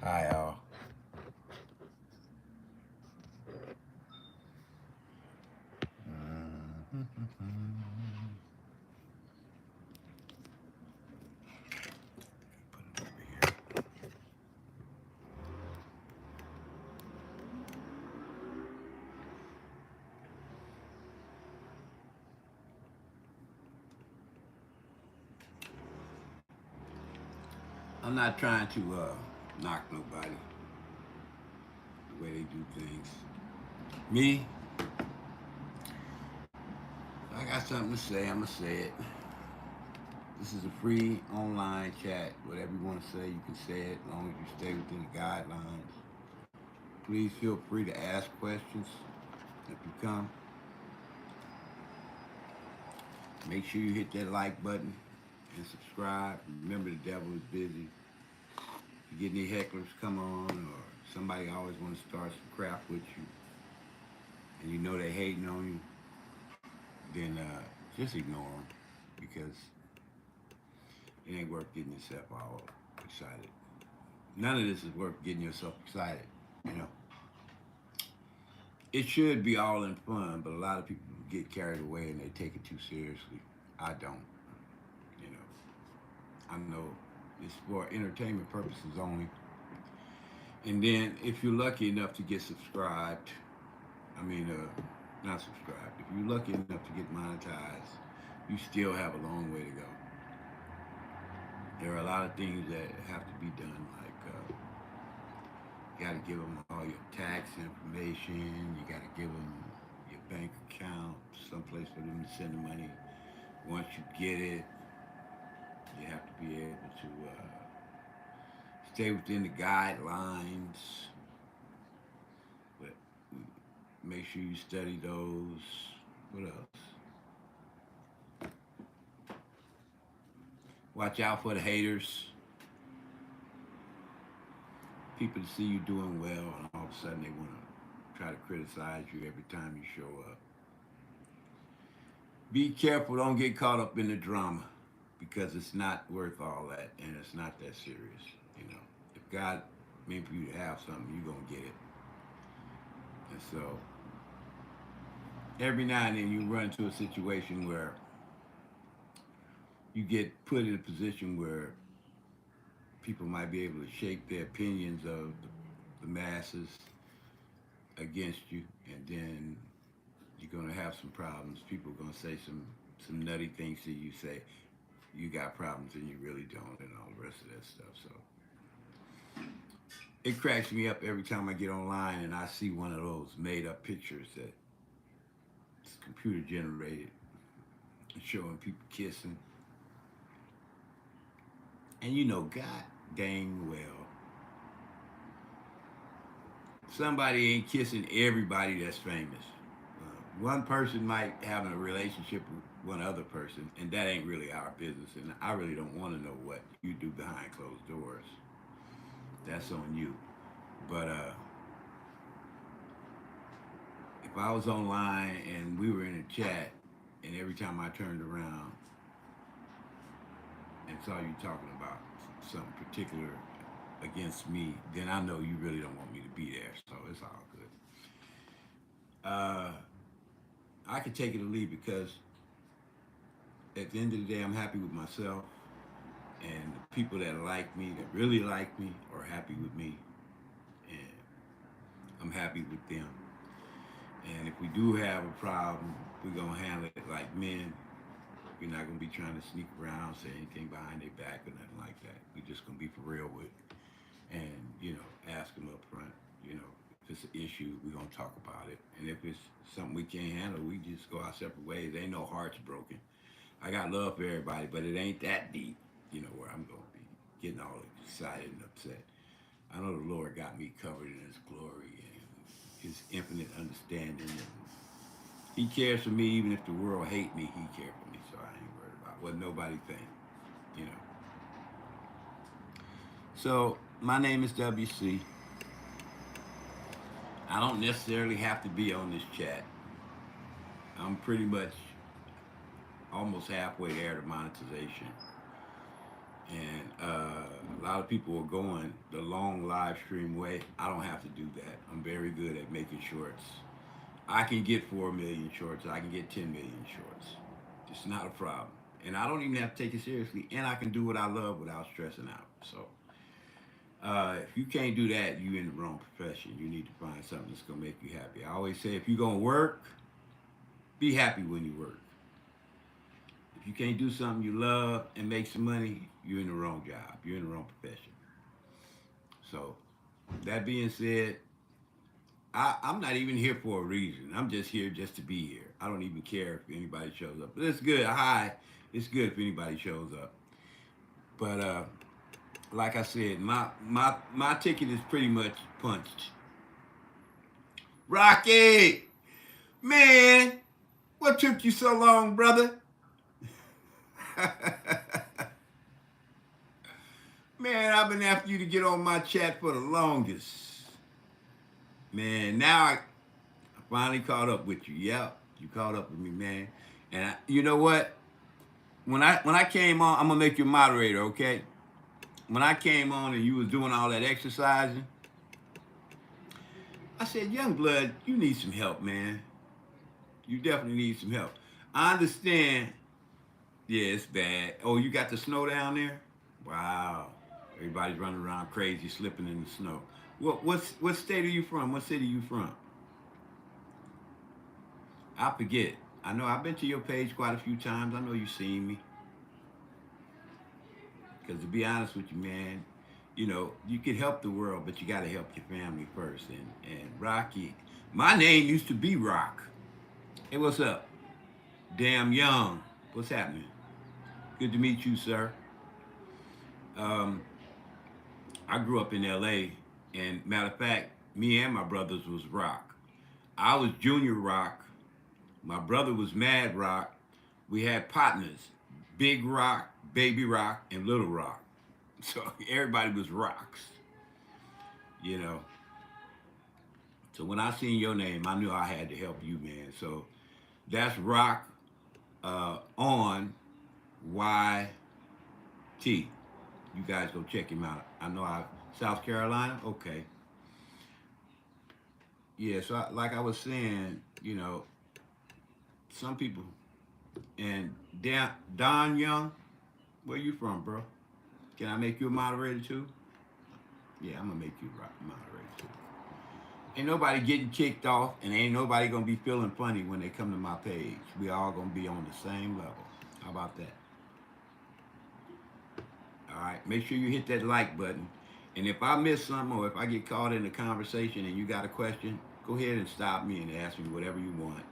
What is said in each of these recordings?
Hi, all. Put it over here. I'm not trying to knock nobody the way they do things. Me, I got something to say. I'm gonna say it. This is a free online chat. Whatever you want to say, you can say it as long as you stay within the guidelines. Please feel free to ask questions if you come. Make sure you hit that like button and subscribe. Remember, the devil is busy. If you get any hecklers come on, or somebody always want to start some crap with you, and you know they hating on you, then just ignore them because it ain't worth getting yourself all excited. None of this is worth getting yourself excited. You know, it should be all in fun, but a lot of people get carried away and they take it too seriously. I don't. You know, I know it's for entertainment purposes only. And then if you're lucky enough to get subscribed, I mean, not subscribed. If you're lucky enough to get monetized, you still have a long way to go. There are a lot of things that have to be done, like you got to give them all your tax information. You got to give them your bank account, someplace for them to send the money. Once you get it, you have to be able to stay within the guidelines, but make sure you study those. What else? Watch out for the haters. People to see you doing well, and all of a sudden they want to try to criticize you every time you show up. Be careful, don't get caught up in the drama because it's not worth all that and it's not that serious. You know, if God meant for you to have something, you're going to get it. And so every now and then you run into a situation where you get put in a position where people might be able to shape their opinions of the masses against you, and then you're gonna have some problems. People are gonna say some nutty things to you. Say you got problems and you really don't, and all the rest of that stuff. So it cracks me up every time I get online and I see one of those made up pictures that it's computer generated, showing people kissing, and you know, God dang well, somebody ain't kissing everybody that's famous. One person might have a relationship with one other person, and that ain't really our business. And I really don't want to know what you do behind closed doors. That's on you. But if I was online and we were in a chat, and every time I turned around and saw you talking about something particular against me, then I know you really don't want me to be there. So it's all good. I could take it or leave because at the end of the day, I'm happy with myself, and the people that like me, that really like me, are happy with me, and I'm happy with them. And if we do have a problem, we're gonna handle it like men. We're not gonna be trying to sneak around, say anything behind their back or nothing like that. We're just gonna be for real with, and ask them up front. If it's an issue, we're gonna talk about it. And if it's something we can't handle, we just go our separate ways. Ain't no hearts broken. I got love for everybody, but it ain't that deep. Where I'm gonna be getting all excited and upset. I know the Lord got me covered in His glory and His infinite understanding. And He cares for me even if the world hate me. He cares for me, so I ain't worried about what nobody think. You know. So my name is W.C. I don't necessarily have to be on this chat. I'm pretty much almost halfway there to monetization, And a lot of people are going the long live stream way. I don't have to do that. I'm very good at making shorts. I can get 4 million shorts. I can get 10 million shorts. It's not a problem. And I don't even have to take it seriously. And I can do what I love without stressing out. So if you can't do that, you're in the wrong profession. You need to find something that's going to make you happy. I always say if you're going to work, be happy when you work. If you can't do something you love and make some money, you're in the wrong job. You're in the wrong profession. So, that being said, I'm not even here for a reason. I'm just here just to be here. I don't even care if anybody shows up. But it's good. Hi. It's good if anybody shows up. But like I said, my ticket is pretty much punched. Rocky, man, what took you so long, brother? Man, I've been after you to get on my chat for the longest. Man, now I finally caught up with you. Yep, you caught up with me, man. And you know what? When I came on, I'm gonna make you a moderator, okay? When I came on and you was doing all that exercising, I said, "Young blood, you need some help, man. You definitely need some help." I understand. Yeah, it's bad. Oh, you got the snow down there? Wow. Everybody's running around crazy, slipping in the snow. What state are you from? What city are you from? I forget. I know I've been to your page quite a few times. I know you've seen me. Because to be honest with you, man, you can help the world, but you got to help your family first. And Rocky, my name used to be Rock. Hey, what's up? Damn Young. What's happening? Good to meet you, sir. Um, I grew up in L.A. and matter of fact, me and my brothers was Rock. I was Junior Rock. My brother was Mad Rock. We had partners, Big Rock, Baby Rock, and Little Rock. So everybody was Rocks, you know. So when I seen your name, I knew I had to help you, man. So that's Rock on YT. You guys go check him out. I know South Carolina. Okay. Yeah. So like I was saying, some people and Don Young, where you from, bro? Can I make you a moderator too? Yeah, I'm gonna make you a moderator too. Ain't nobody getting kicked off, and ain't nobody gonna be feeling funny when they come to my page. We all gonna be on the same level. How about that? All right. Make sure you hit that like button. And if I miss something or if I get caught in a conversation and you got a question, go ahead and stop me and ask me whatever you want,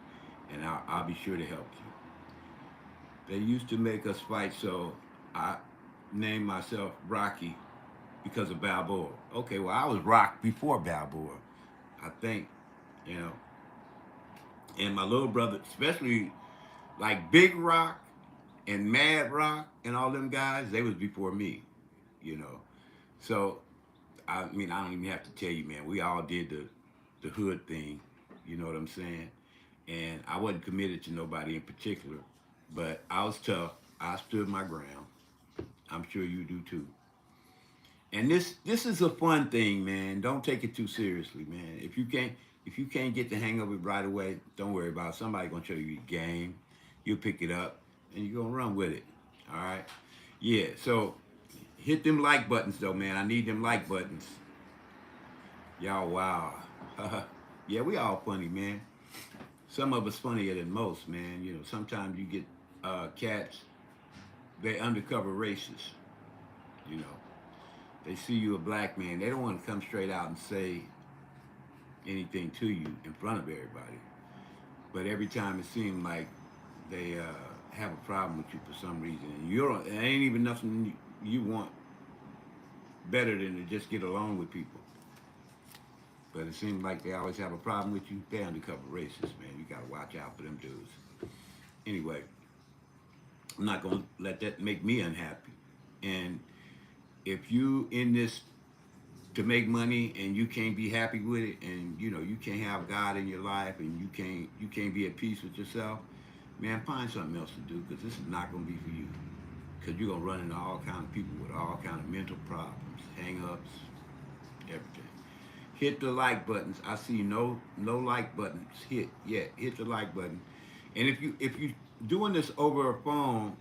and I'll be sure to help you. They used to make us fight, so I named myself Rocky because of Balboa. Okay, well, I was Rock before Balboa, I think, you know. And my little brother, especially like Big Rock and Mad Rock and all them guys, they was before me, you know. So, I mean, I don't even have to tell you, man. We all did the hood thing, you know what I'm saying? And I wasn't committed to nobody in particular, but I was tough. I stood my ground. I'm sure you do too. And this is a fun thing, man. Don't take it too seriously, man. If you can't get the hang of it right away, don't worry about it. Somebody gonna show you the game. You'll pick it up and you're gonna run with it. All right. Yeah. So hit them like buttons though, man. I need them like buttons. Y'all, wow. Yeah, we all funny, man. Some of us funnier than most, man. Sometimes you get cats. They undercover racists. You know, they see you a black man. They don't want to come straight out and say anything to you in front of everybody. But every time it seems like they have a problem with you for some reason, and it ain't even nothing you want better than to just get along with people. But it seems like they always have a problem with you. They undercover racists, man. You gotta watch out for them dudes. Anyway, I'm not gonna let that make me unhappy. And if you in this to make money and you can't be happy with it, and you can't have God in your life, and you can't be at peace with yourself, man, find something else to do because this is not gonna be for you. because you're going to run into all kind of people with all kind of mental problems, hang-ups, everything. Hit the like buttons. I see no like buttons hit yet. Hit the like button. And if you doing this over a phone,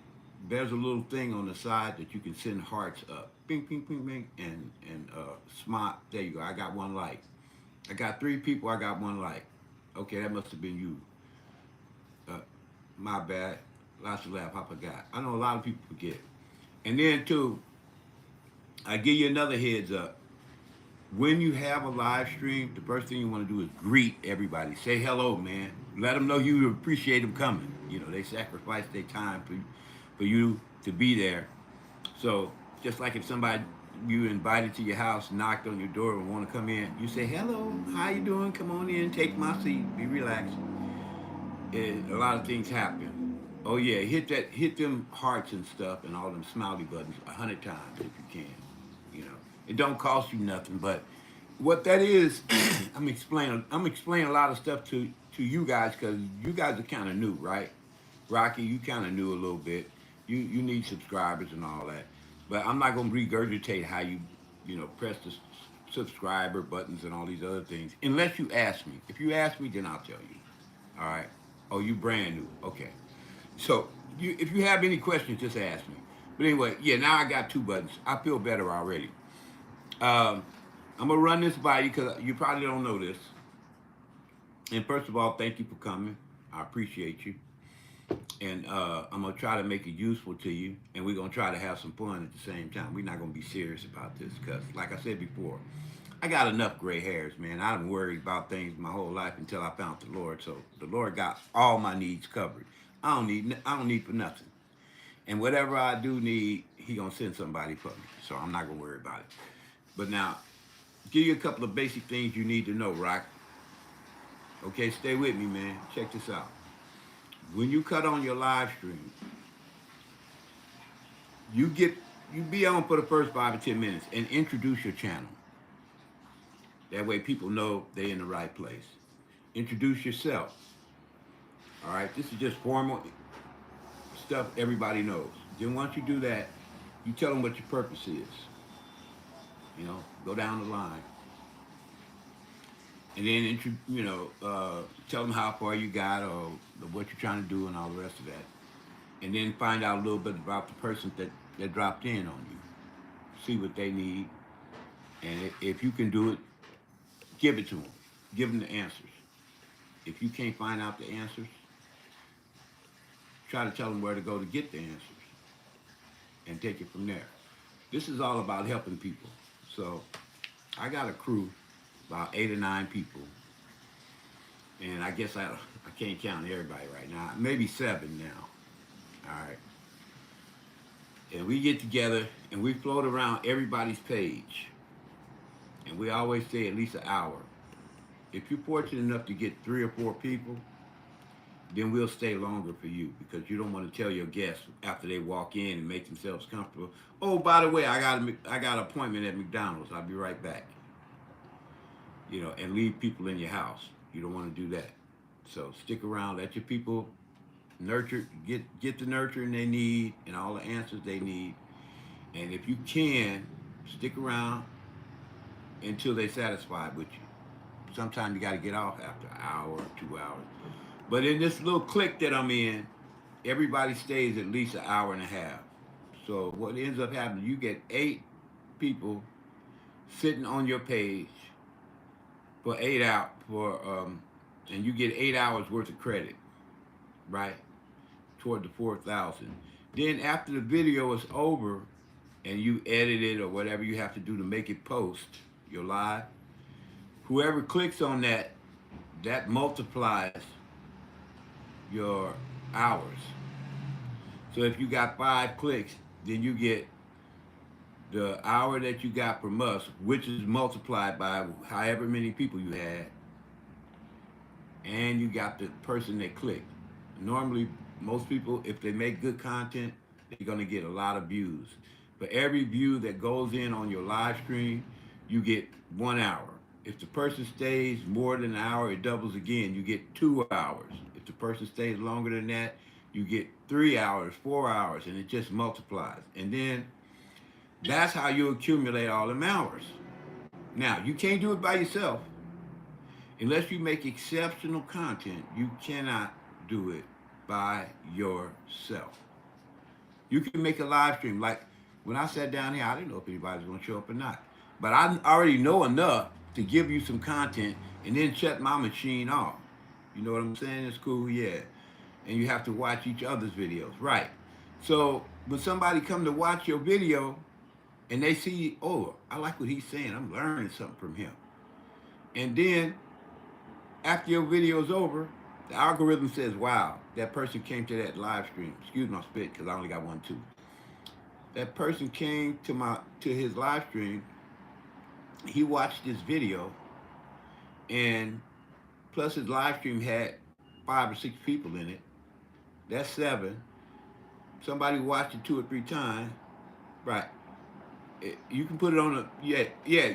there's a little thing on the side that you can send hearts up. Bing, bing, bing, bing, and smile. There you go. I got one like. I got 3 people. I got one like. Okay, that must have been you. Uh, my bad. Lots of laugh. I forgot. I know a lot of people forget. And then too, I give you another heads up. When you have a live stream, the first thing you want to do is greet everybody. Say hello, man. Let them know you appreciate them coming. You know, they sacrifice their time for you to be there. So just like if somebody you invited to your house, knocked on your door and want to come in, you say hello, how you doing? Come on in, take my seat, be relaxed. A lot of things happen. Oh yeah, hit them hearts and stuff and all them smiley buttons 100 times if you can. You know, it don't cost you nothing, but what that is, I'm explaining a lot of stuff to you guys because you guys are kind of new, right? Rocky, you kind of new a little bit. You need subscribers and all that, but I'm not gonna regurgitate how you press the subscriber buttons and all these other things unless you ask me. If you ask me, then I'll tell you. All right. Oh, you brand new. Okay. So if you have any questions, just ask me. But anyway, yeah, now I got 2 buttons. I feel better already. Um, I'm gonna run this by you because you probably don't know this. And first of all, thank you for coming. I appreciate you. And I'm gonna try to make it useful to you. And we're gonna try to have some fun at the same time. We're not gonna be serious about this because, like I said before, I got enough gray hairs, man. I've worried about things my whole life until I found the Lord. So the Lord got all my needs covered. I don't need for nothing. And whatever I do need, He gonna send somebody for me. So I'm not gonna worry about it. But now, give you a couple of basic things you need to know, Rock. Okay, stay with me, man. Check this out. When you cut on your live stream, you get you be on for the first 5 or 10 minutes and introduce your channel. That way people know they're in the right place. Introduce yourself. All right, this is just formal stuff everybody knows. Then once you do that, you tell them what your purpose is. Go down the line. And then, tell them how far you got or what you're trying to do and all the rest of that. And then find out a little bit about the person that dropped in on you. See what they need. And if you can do it, give it to them. Give them the answers. If you can't find out the answers, try to tell them where to go to get the answers and take it from there. This is all about helping people. So I got a crew, about 8 or 9 people. And I guess I can't count everybody right now. Maybe 7 now. All right. And we get together and we float around everybody's page. And we always say at least an hour. If you're fortunate enough to get 3 or 4 people, then we'll stay longer for you because you don't want to tell your guests after they walk in and make themselves comfortable. Oh, by the way, I got an appointment at McDonald's. I'll be right back. And leave people in your house. You don't want to do that. So stick around. Let your people nurture, get the nurturing they need and all the answers they need. And if you can, stick around until they're satisfied with you. Sometimes you got to get off after an hour or 2 hours. But in this little clique that I'm in, everybody stays at least an hour and a half. So what ends up happening, you get 8 people sitting on your page for 8 out and you get 8 hours worth of credit, right? Toward the 4,000. Then after the video is over and you edit it or whatever you have to do to make it post your live, whoever clicks on that multiplies your hours. So if you got 5 clicks, then you get the hour that you got from us, which is multiplied by however many people you had, and you got the person that clicked. Normally, most people, if they make good content, they're gonna get a lot of views. For every view that goes in on your live stream, you get 1 hour. If the person stays more than an hour, it doubles again. You get 2 hours. If the person stays longer than that, you get 3 hours, 4 hours, and it just multiplies. And then that's how you accumulate all them hours. Now, you can't do it by yourself. Unless you make exceptional content, you cannot do it by yourself. You can make a live stream. Like when I sat down here, I didn't know if anybody's going to show up or not. But I already know enough to give you some content and then shut my machine off. You know what I'm saying? It's cool, yeah. And you have to watch each other's videos, right? So when somebody come to watch your video and they see, oh, I like what he's saying, I'm learning something from him. And then after your video's over, the algorithm says, wow, that person came to that live stream. Excuse my spit, because I only got one too. That person came to his live stream, he watched this video, and plus his live stream had 5 or 6 people in it. That's 7. Somebody watched it 2 or 3 times. Right. You can put it on a, yeah.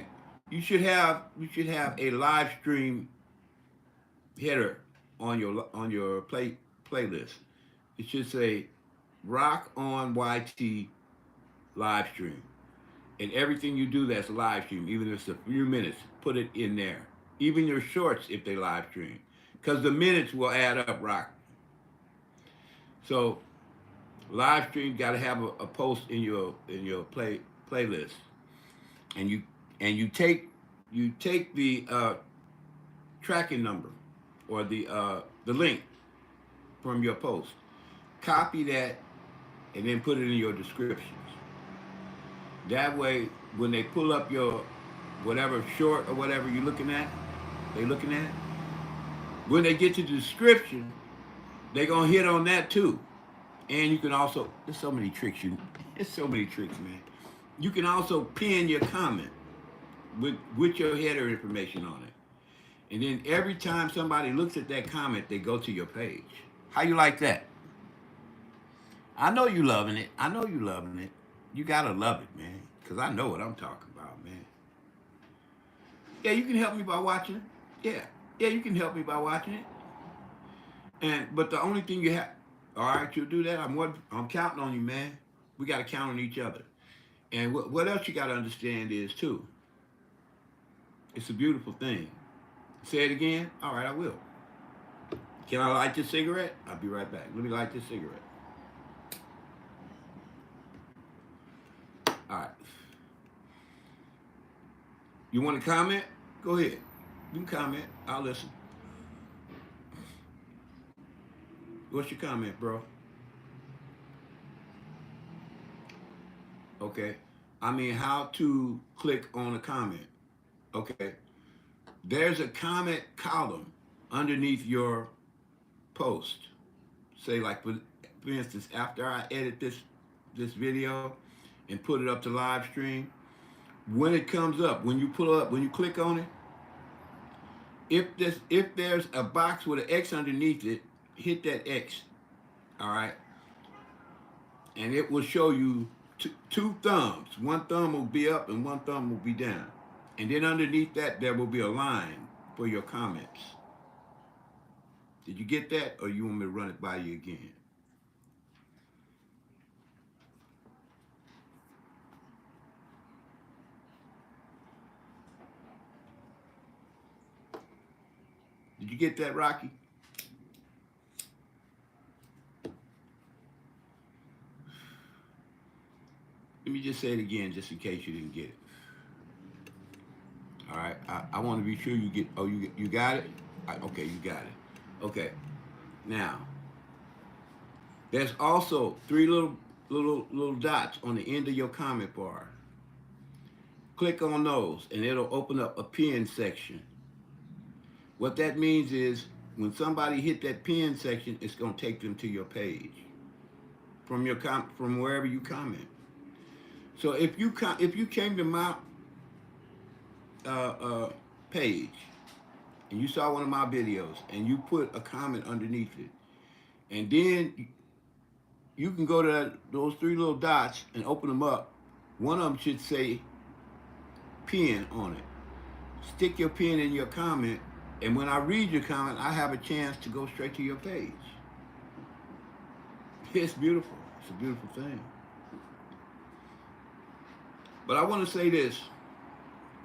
You should have a live stream header on your playlist. It should say Rock on YT live stream. And everything you do that's live stream, even if it's a few minutes, put it in there. Even your shorts if they live stream. Because the minutes will add up, Rock. So live stream got to have a post in your playlist. And you take the tracking number or the link from your post. Copy that and then put it in your descriptions. That way, when they pull up your whatever short or whatever you're looking at, when they get to the description, they're going to hit on that too. And you can also, there's so many tricks, man. You can also pin your comment with your header information on it. And then every time somebody looks at that comment, they go to your page. How you like that? I know you loving it. You gotta love it, man, because I know what I'm talking about, man. Yeah, you can help me by watching it. Yeah, you can help me by watching it. But the only thing you have, all right, you'll do that. I'm counting on you, man. We gotta count on each other. And what else you gotta understand is too, it's a beautiful thing. Say it again. All right, I will. Can I light this cigarette? I'll be right back. Let me light this cigarette. All right. You want to comment? Go ahead. You can comment. I'll listen. What's your comment, bro? Okay. I mean, how to click on a comment. Okay. There's a comment column underneath your post. Say, like, for instance, after I edit this video and put it up to live stream, when it comes up, when you click on it, if there's a box with an X underneath it, hit that X, all right? And it will show you 2 thumbs. One thumb will be up and one thumb will be down. And then underneath that, there will be a line for your comments. Did you get that, or you want me to run it by you again? Did you get that, Rocky? Let me just say it again, just in case you didn't get it. All right, I want to be sure you get. Oh, you got it. Okay, you got it. Okay. Now, there's also 3 little dots on the end of your comment bar. Click on those, and it'll open up a pin section. What that means is when somebody hit that pin section, it's going to take them to your page from wherever you comment. So if you came to my page and you saw one of my videos and you put a comment underneath it, and then you can go to those 3 little dots and open them up. One of them should say pin on it. Stick your pin in your comment, and when I read your comment, I have a chance to go straight to your page. It's beautiful. It's a beautiful thing. But I want to say this,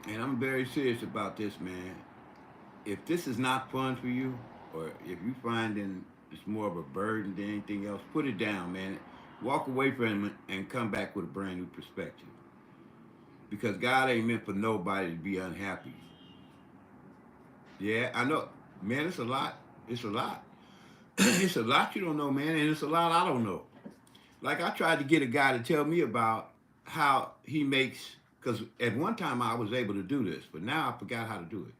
and I'm very serious about this, man. If this is not fun for you, or if you finding it's more of a burden than anything else, put it down, man. Walk away from it and come back with a brand new perspective. Because God ain't meant for nobody to be unhappy. Yeah, I know, man. It's a lot. It's a lot. It's a lot you don't know, man, and it's a lot I don't know. Like I tried to get a guy to tell me about how he makes. Because at one time I was able to do this, but now I forgot how to do it.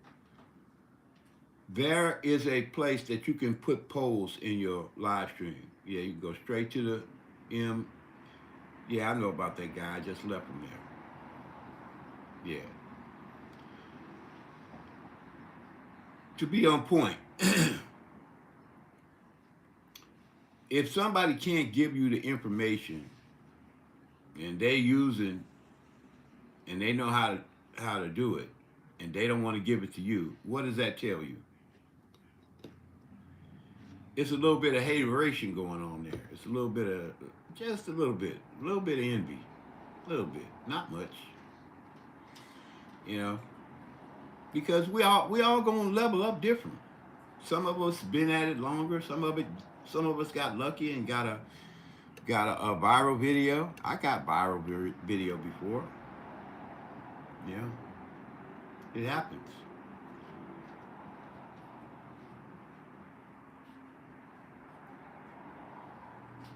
There is a place that you can put polls in your live stream. Yeah, you can go straight to the M. Yeah, I know about that guy. I just left him there. Yeah. To be on point, if somebody can't give you the information and they using and they know how to do it and they don't want to give it to you, what does that tell you? It's a little bit of hateration going on there. It's a little bit of just a little bit of envy, a little bit, not much, you know, because we all gonna level up different. Some of us been at it longer. Some of us got lucky and got a viral video. I got viral video before. Yeah, it happens.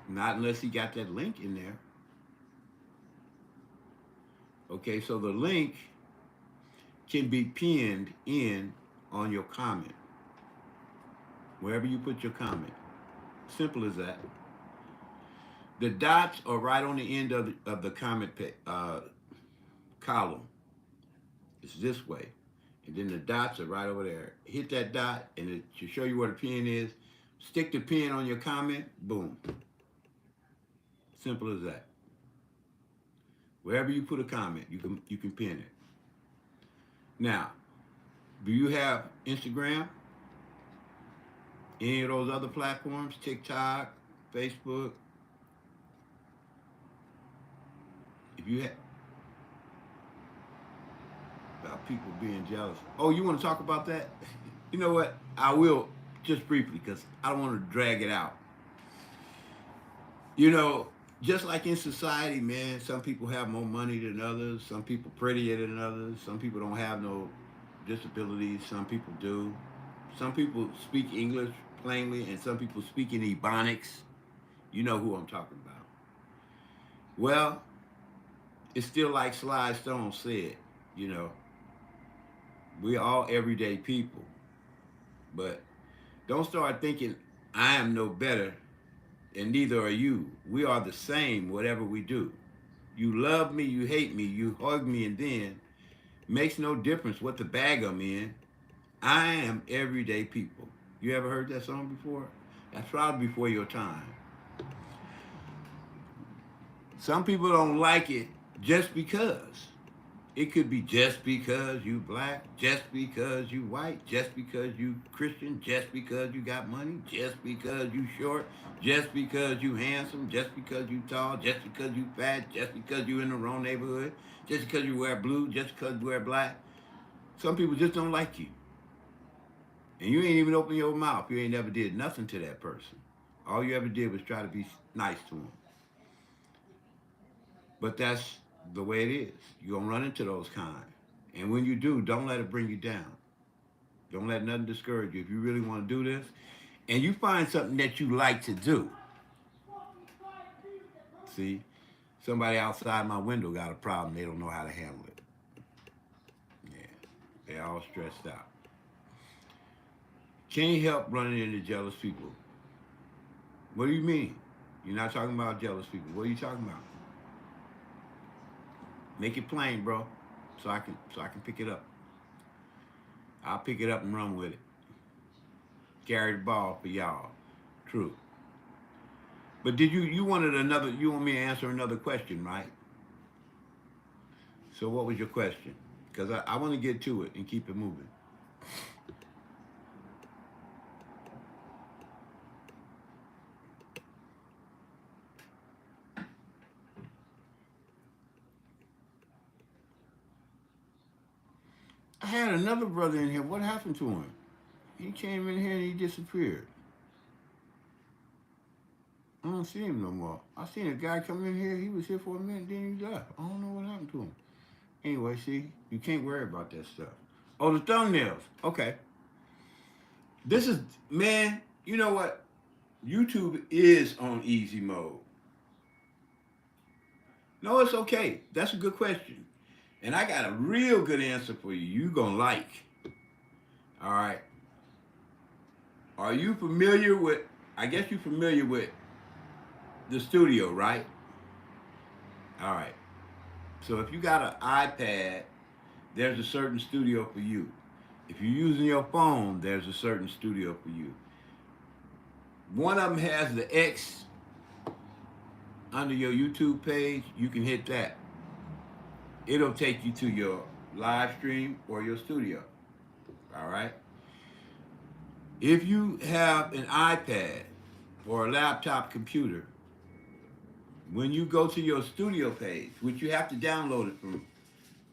Not unless he got that link in there. Okay, so the link can be pinned in on your comment, wherever you put your comment. Simple as that. The dots are right on the end of the comment column. It's this way. And then the dots are right over there. Hit that dot and it should show you where the pin is. Stick the pin on your comment, boom. Simple as that. Wherever you put a comment, you can pin it. Now, do you have Instagram? Any of those other platforms? TikTok, Facebook? If you have about people being jealous. Oh, you want to talk about that? You know what? I will just briefly because I don't want to drag it out. You know, just like in society, man, some people have more money than others. Some people prettier than others. Some people don't have no disabilities. Some people do. Some people speak English plainly, and some people speak in Ebonics. You know who I'm talking about. Well, it's still like Sly Stone said, you know, we're all everyday people. But don't start thinking I am no better and neither are you. We are the same, whatever we do. You love me, you hate me, you hug me, and then makes no difference what the bag I'm in. I am everyday people. You ever heard that song before? That's probably before your time. Some people don't like it just because. It could be just because you black, just because you white, just because you Christian, just because you got money, just because you short, just because you handsome, just because you tall, just because you fat, just because you in the wrong neighborhood, just because you wear blue, just because you wear black. Some people just don't like you. And you ain't even open your mouth. You ain't never did nothing to that person. All you ever did was try to be nice to them. But that's the way it is. You're going to run into those kind. And when you do, don't let it bring you down. Don't let nothing discourage you. If you really want to do this, and you find something that you like to do, see, somebody outside my window got a problem. They don't know how to handle it. Yeah, they're all stressed out. Can't help running into jealous people. What do you mean? You're not talking about jealous people. What are you talking about? Make it plain, bro, so I can pick it up. I'll pick it up and run with it. Carry the ball for y'all. True. But did you wanted another? You want me to answer another question, right? So what was your question? Because I want to get to it and keep it moving. had another brother in here. What happened to him? He came in here and he disappeared. I don't see him no more. I seen a guy come in here. He was here for a minute, then he left. I don't know what happened to him. Anyway, see, you can't worry about that stuff. Oh, the thumbnails. Okay. This is, man, you know what? YouTube is on easy mode. No, it's okay. That's a good question. And I got a real good answer for you. You gonna like. All right. Are you familiar with, I guess you're familiar with the studio, right? All right. So if you got an iPad, there's a certain studio for you. If you're using your phone, there's a certain studio for you. One of them has the X under your YouTube page. You can hit that. It'll take you to your live stream or your studio. All right. If you have an iPad or a laptop computer, when you go to your studio page, which you have to download it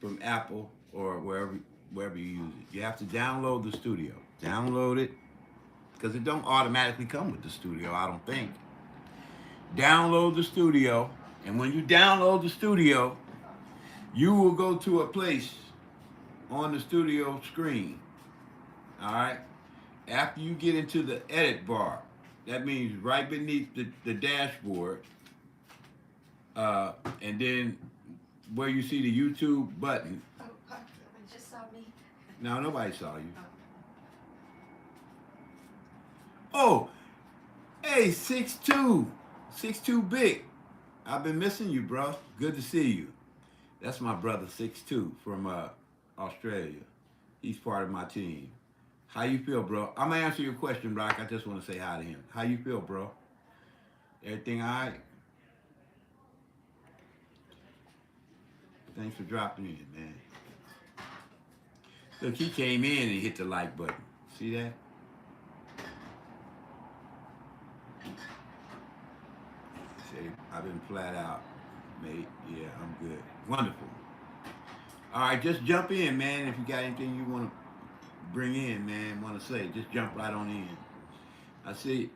from Apple or wherever you use it, you have to download the studio. Download it because it don't automatically come with the studio, I don't think. Download the studio, and when you download the studio, you will go to a place on the studio screen. All right. After you get into the edit bar, that means right beneath the dashboard, and then where you see the YouTube button. Oh, someone just saw me. No, nobody saw you. Oh, hey, 6'2", 6'2" Big. I've been missing you, bro. Good to see you. That's my brother, 6'2", from Australia. He's part of my team. How you feel, bro? I'm gonna answer your question, Rock. I just want to say hi to him. How you feel, bro? Everything all right? Thanks for dropping in, man. Look, he came in and hit the like button. See that? Say, I've been flat out, mate. Yeah, I'm good. Wonderful. All right, just jump in, man. If you got anything you want to bring in, man, want to say, just jump right on in. I see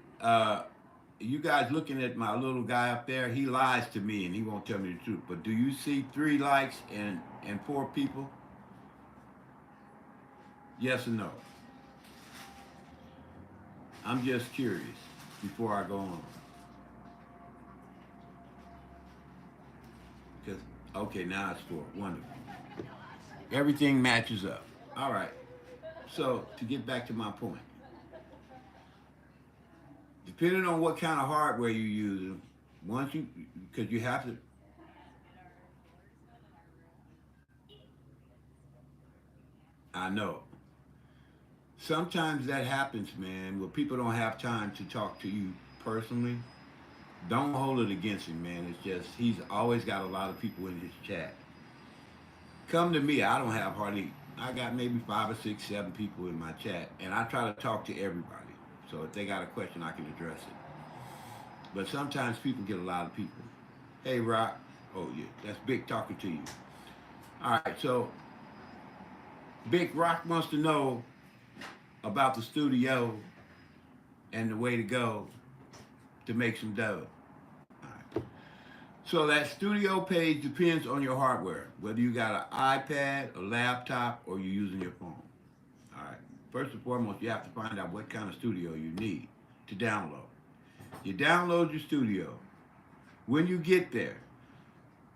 you guys looking at my little guy up there. He lies to me and he won't tell me the truth. But do you see 3 likes and 4 people? Yes or no? I'm just curious before I go on. Because, okay, now it's 4. Wonderful. Everything matches up. All right. So, to get back to my point, depending on what kind of hardware you use, because you have to, I know. Sometimes that happens, man, where people don't have time to talk to you personally. Don't hold it against him, man. It's just, he's always got a lot of people in his chat. Come to me, I don't have hardly, I got maybe 5 or 6, 7 people in my chat, and I try to talk to everybody. So if they got a question, I can address it. But sometimes people get a lot of people. Hey, Rock. Oh, yeah, that's Big talking to you. All right, so Big Rock wants to know about the studio and the way to go to make some dough. All right. So that studio page depends on your hardware, whether you got an iPad, a laptop, or you're using your phone. All right. First and foremost, you have to find out what kind of studio you need to download. You download your studio. When you get there,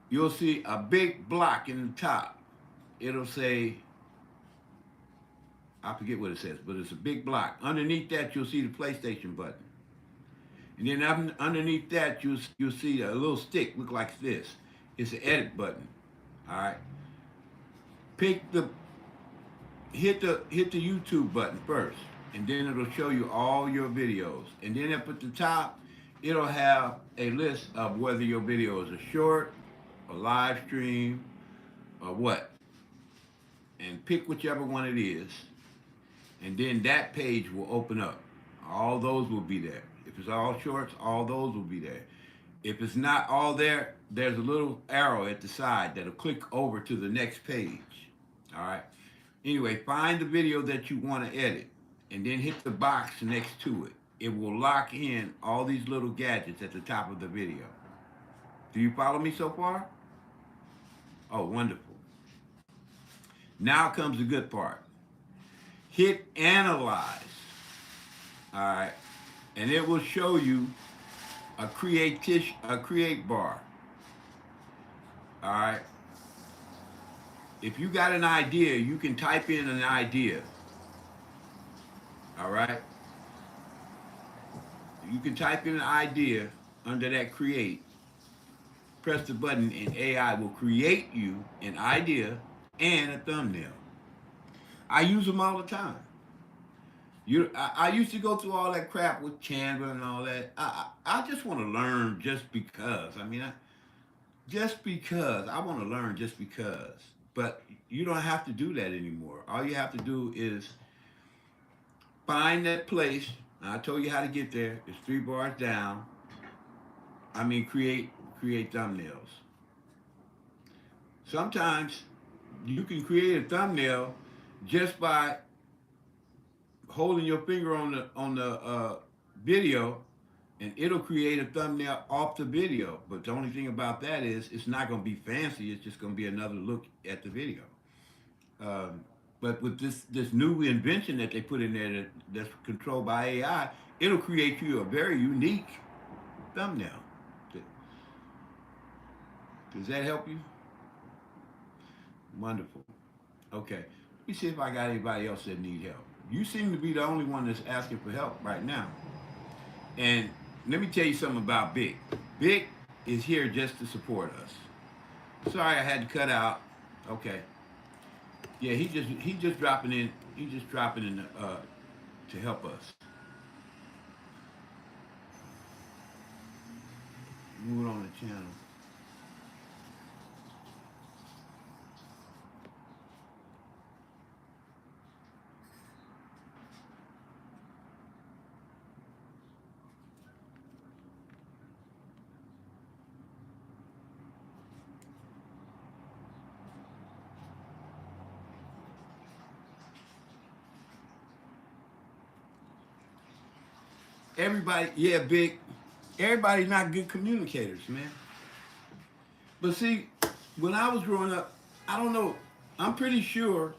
you'll see a big block in the top. It'll say, I forget what it says, but it's a big block. Underneath that, you'll see the PlayStation button. And then underneath that, you'll see a little stick look like this. It's an edit button. All right. Hit the YouTube button first, and then it'll show you all your videos. And then up at the top, it'll have a list of whether your video is a short, a live stream, or what. And pick whichever one it is. And then that page will open up. All those will be there. If it's all shorts, all those will be there. If it's not all there, there's a little arrow at the side that'll click over to the next page. All right. Anyway, find the video that you want to edit and then hit the box next to it. It will lock in all these little gadgets at the top of the video. Do you follow me so far? Oh, wonderful. Now comes the good part. Hit analyze. All right. And it will show you a create bar. All right. If you got an idea, you can type in an idea. All right. You can type in an idea under that create. Press the button and AI will create you an idea and a thumbnail. I use them all the time. I used to go through all that crap with Canva and all that. I just want to learn just because. I mean, just because. I want to learn just because. But you don't have to do that anymore. All you have to do is find that place. I told you how to get there. It's 3 bars down. I mean, create thumbnails. Sometimes you can create a thumbnail just by holding your finger on the video, and it'll create a thumbnail off the video. But the only thing about that is it's not going to be fancy. It's just going to be another look at the video. But with this new invention that they put in there that's controlled by AI, it'll create you a very unique thumbnail. Does that help you? Wonderful. Okay. Let me see if I got anybody else that need help. You seem to be the only one that's asking for help right now. And let me tell you something about Big. Big is here just to support us. Sorry I had to cut out. Okay. Yeah, he just dropping in. He's just dropping in to help us. Moving on the channel. Everybody, yeah, Big. Everybody's not good communicators, man. But see, when I was growing up, I don't know. I'm pretty sure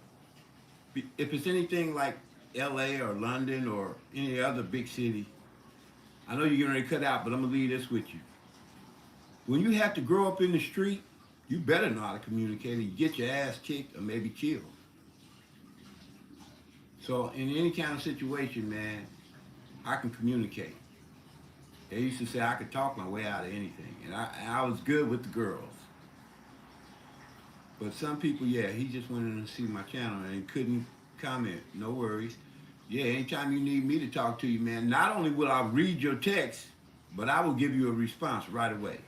if it's anything like L.A. or London or any other big city, I know you're going to cut out, but I'm going to leave this with you. When you have to grow up in the street, you better know how to communicate or you get your ass kicked or maybe killed. So in any kind of situation, man, I can communicate. They used to say I could talk my way out of anything, and I was good with the girls. But some people, yeah, he just went in to see my channel and couldn't comment. No worries. Yeah, anytime you need me to talk to you, man, not only will I read your text, but I will give you a response right away.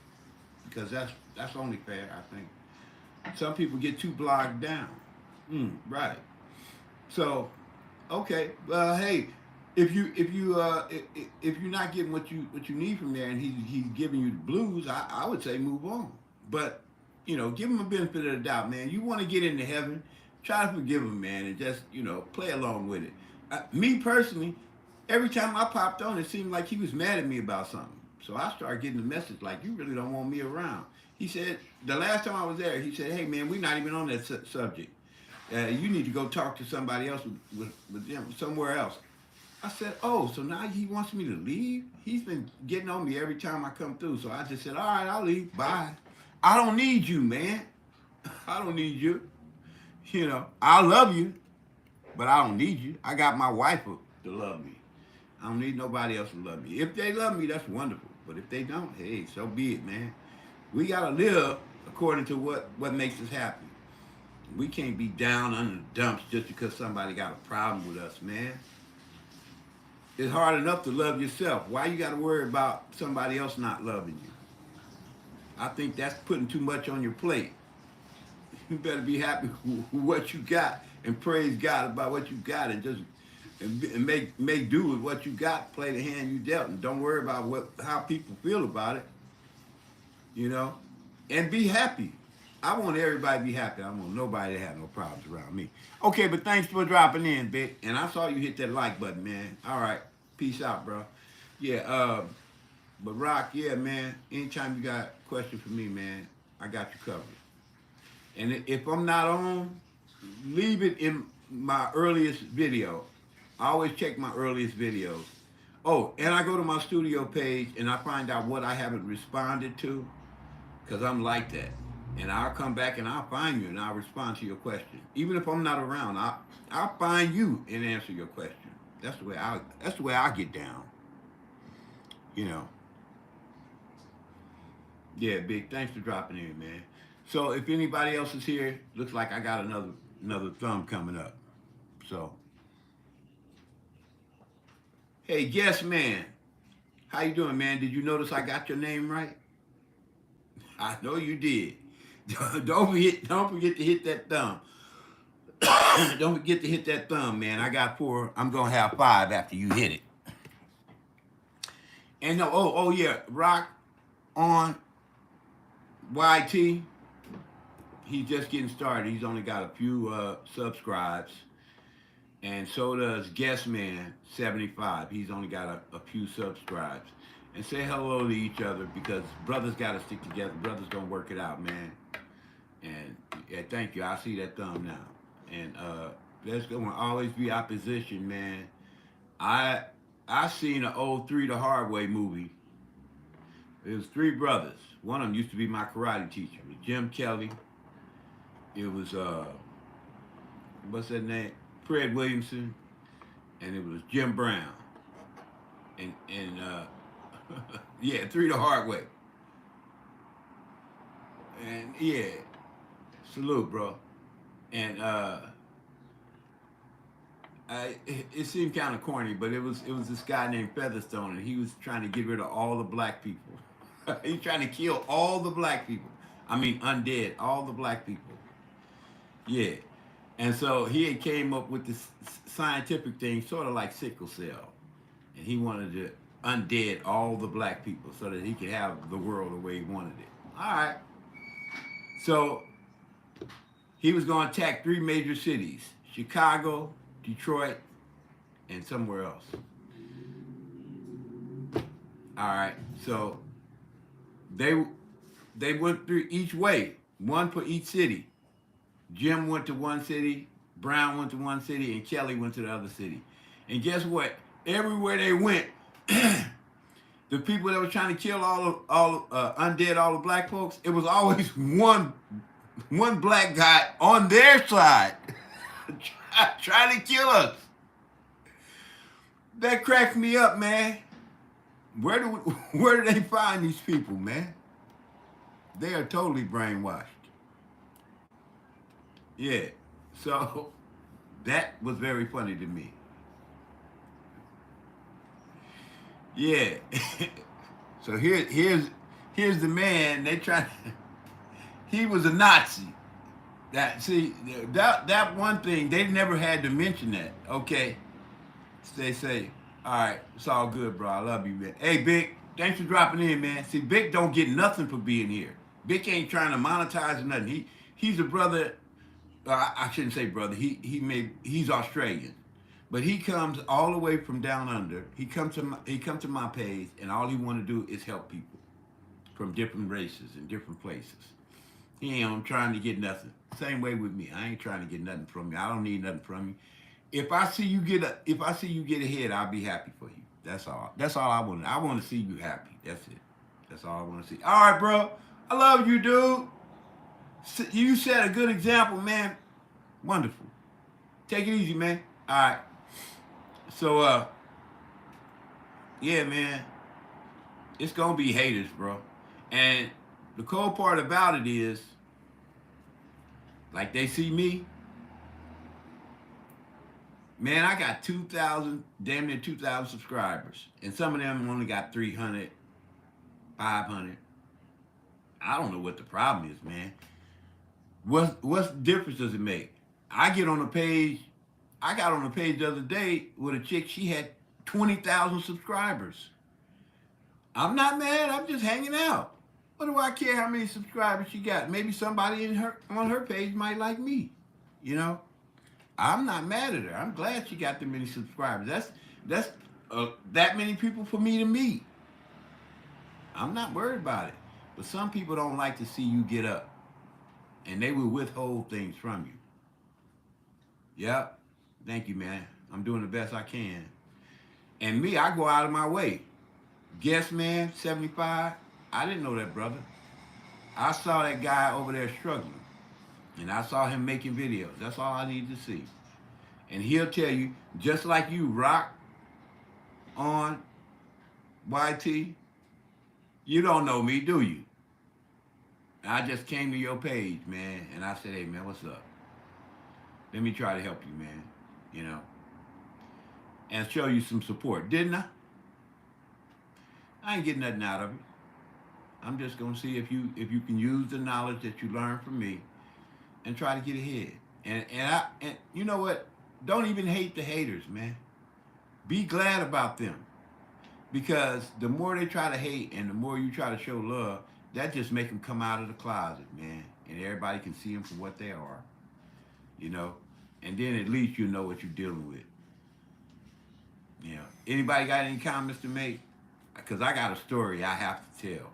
Because that's only fair, I think. Some people get too bogged down. Right. So, okay, well, hey, if you're not getting what you need from there, and he's giving you the blues, I would say move on. But give him a benefit of the doubt, man. You want to get into heaven, try to forgive him, man, and just play along with it. Me personally, every time I popped on, it seemed like he was mad at me about something. So I started getting the message like, you really don't want me around. He said, the last time I was there, he said, hey, man, we're not even on that subject. You need to go talk to somebody else with them somewhere else. I said, oh, so now he wants me to leave? He's been getting on me every time I come through. So I just said, all right, I'll leave. Bye. I don't need you, man. I don't need you. I love you, but I don't need you. I got my wife to love me. I don't need nobody else to love me. If they love me, that's wonderful. But if they don't, hey, so be it, man. We got to live according to what makes us happy. We can't be down under the dumps just because somebody got a problem with us, man. It's hard enough to love yourself. Why you got to worry about somebody else not loving you? I think that's putting too much on your plate. You better be happy with what you got and praise God about what you got and just and make do with what you got. Play the hand you dealt and don't worry about how people feel about it. And be happy. I want everybody to be happy. I want nobody to have no problems around me. Okay, but thanks for dropping in, Vic. And I saw you hit that like button, man. All right. Peace out, bro. Yeah, but Rock, yeah, man. Anytime you got a question for me, man, I got you covered. And if I'm not on, leave it in my earliest video. I always check my earliest videos. Oh, and I go to my studio page and I find out what I haven't responded to, because I'm like that. And I'll come back and I'll find you and I'll respond to your question. Even if I'm not around, I'll find you and answer your question. That's the way I get down. You know. Yeah, big thanks for dropping in, man. So if anybody else is here, looks like I got another thumb coming up. So hey, yes, man. How you doing, man? Did you notice I got your name right? I know you did. Don't forget to hit that thumb. Don't forget to hit that thumb, man. I got 4. I'm gonna have 5 after you hit it. And no, oh yeah, Rock on YT. He's just getting started. He's only got a few subscribes, and so does Guest Man 75. He's only got a few subscribes. And say hello to each other, because brothers got to stick together. Brothers don't work it out, man. And yeah, thank you. I see that thumb now. And there's going to always be opposition, man. I seen an old Three the Hard Way movie. It was 3 brothers. One of them used to be my karate teacher. It was Jim Kelly. It was what's that name? Fred Williamson, and it was Jim Brown. And yeah, Three the Hard Way. And yeah, salute, bro. And it seemed kind of corny, but it was this guy named Featherstone, and he was trying to get rid of all the black people. He's trying to kill all the black people. I mean, undead, all the black people. Yeah. And so he had came up with this scientific thing, sort of like sickle cell. And he wanted to undead all the black people so that he could have the world the way he wanted it. All right. So he was going to attack 3 major cities: Chicago, Detroit, and somewhere else. All right. So they went through each way, one for each city. Jim went to one city, Brown went to one city, and Kelly went to the other city. And guess what? Everywhere they went, the people that were trying to kill undead all the black folks, it was always one black guy on their side trying to kill us. That cracked me up, man. Where do they find these people, man? They are totally brainwashed. Yeah. So that was very funny to me. Yeah. So here's the man. They try. He was a Nazi. That one thing they never had to mention that. Okay. They say, all right, it's all good, bro. I love you, man. Hey, Vic, thanks for dropping in, man. See, Vic don't get nothing for being here. Vic ain't trying to monetize or nothing. He's a brother. I shouldn't say brother. He's Australian, but he comes all the way from down under. He comes to my page, and all he want to do is help people from different races and different places. He ain't trying to get nothing. Same way with me. I ain't trying to get nothing from you. I don't need nothing from you. If I see you get ahead, I'll be happy for you. That's all. That's all I want. I want to see you happy. That's it. That's all I want to see. All right, bro. I love you, dude. You set a good example, man. Wonderful. Take it easy, man. All right. So, yeah, man. It's gonna be haters, bro. And the cold part about it is, like, they see me. Man, I got 2,000, damn near 2,000 subscribers. And some of them only got 300, 500. I don't know what the problem is, man. What difference does it make? I got on a page the other day with a chick, she had 20,000 subscribers. I'm not mad, I'm just hanging out. What do I care how many subscribers she got? Maybe somebody in her on her page might like me. You know, I'm not mad at her. I'm glad she got that many subscribers. That's that many people for me to meet. I'm not worried about it. But some people don't like to see you get up, and they will withhold things from you. Yep. Thank you, man. I'm doing the best I can. And me, I go out of my way. Guess man, 75. I didn't know that brother. I saw that guy over there struggling, and I saw him making videos. That's all I need to see. And he'll tell you, just like you rock on YT, you don't know me, do you? I just came to your page, man, and I said, hey, man, what's up? Let me try to help you, man, you know, and show you some support. Didn't I? I ain't getting nothing out of it. I'm just gonna see if you can use the knowledge that you learned from me and try to get ahead. And you know what? Don't even hate the haters, man. Be glad about them. Because the more they try to hate and the more you try to show love, that just make them come out of the closet, man. And everybody can see them for what they are, you know. And then at least you know what you're dealing with. You know. Anybody got any comments to make? Because I got a story I have to tell.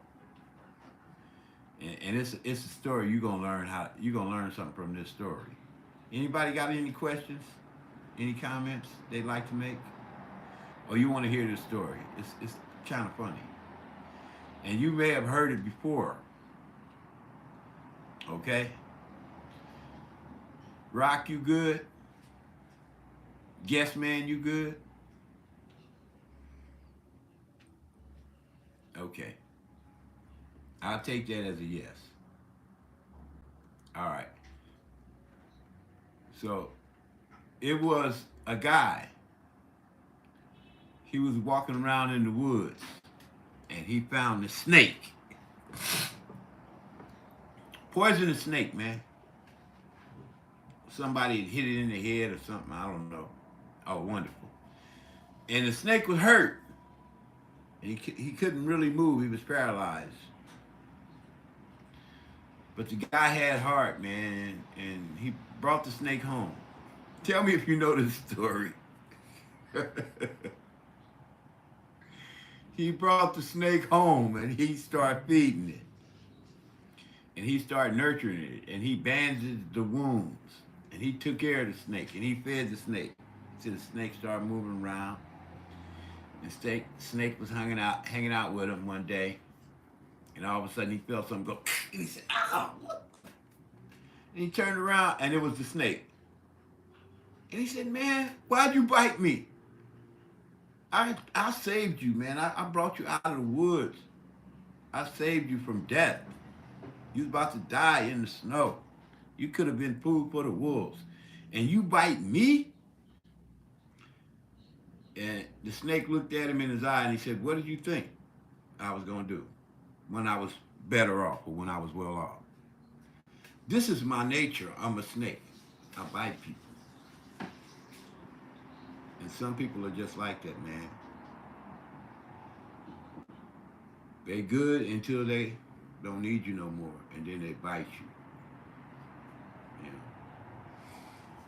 And it's a story you're gonna learn something from this story. Anybody got any questions? Any comments they'd like to make? Or you want to hear this story? It's kind of funny. And you may have heard it before. Okay? Rock, you good? Guess man, you good? Okay. I'll take that as a yes. All right. So it was a guy. He was walking around in the woods and he found a snake. Poisonous snake, man. Somebody had hit it in the head or something. I don't know. Oh, wonderful. And the snake was hurt. And he couldn't really move. He was paralyzed. But the guy had heart, man, and he brought the snake home. Tell me if you know this story. He brought the snake home and he started feeding it. And he started nurturing it. And he bandaged the wounds. And he took care of the snake. And he fed the snake. So the snake started moving around. And snake was hanging out with him one day. And all of a sudden he felt something go, and he said, ow, what? And he turned around and it was the snake. And he said, man, why'd you bite me? I saved you, man. I brought you out of the woods. I saved you from death. You was about to die in the snow. You could have been food for the wolves. And you bite me? And the snake looked at him in his eye and he said, what did you think I was going to do when I was better off or when I was well off? This is my nature. I'm a snake. I bite people. And some people are just like that, man. They good until they don't need you no more, and then they bite you. You know.